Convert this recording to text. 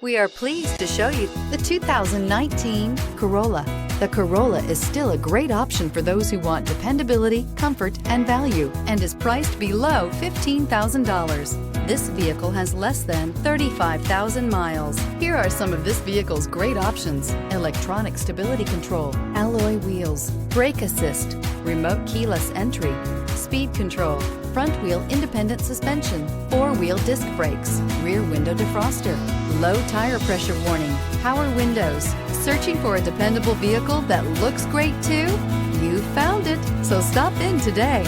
We are pleased to show you the 2019 Corolla. The Corolla is still a great option for those who want dependability, comfort, and value, and is priced below $15,000. This vehicle has less than 35,000 miles. Here are some of this vehicle's great options: electronic stability control, alloy wheels, brake assist, remote keyless entry, speed control, front wheel independent suspension, four-wheel disc brakes, rear window defroster, low tire pressure warning, power windows. Searching for a dependable vehicle that looks great too? You found it, so stop in today.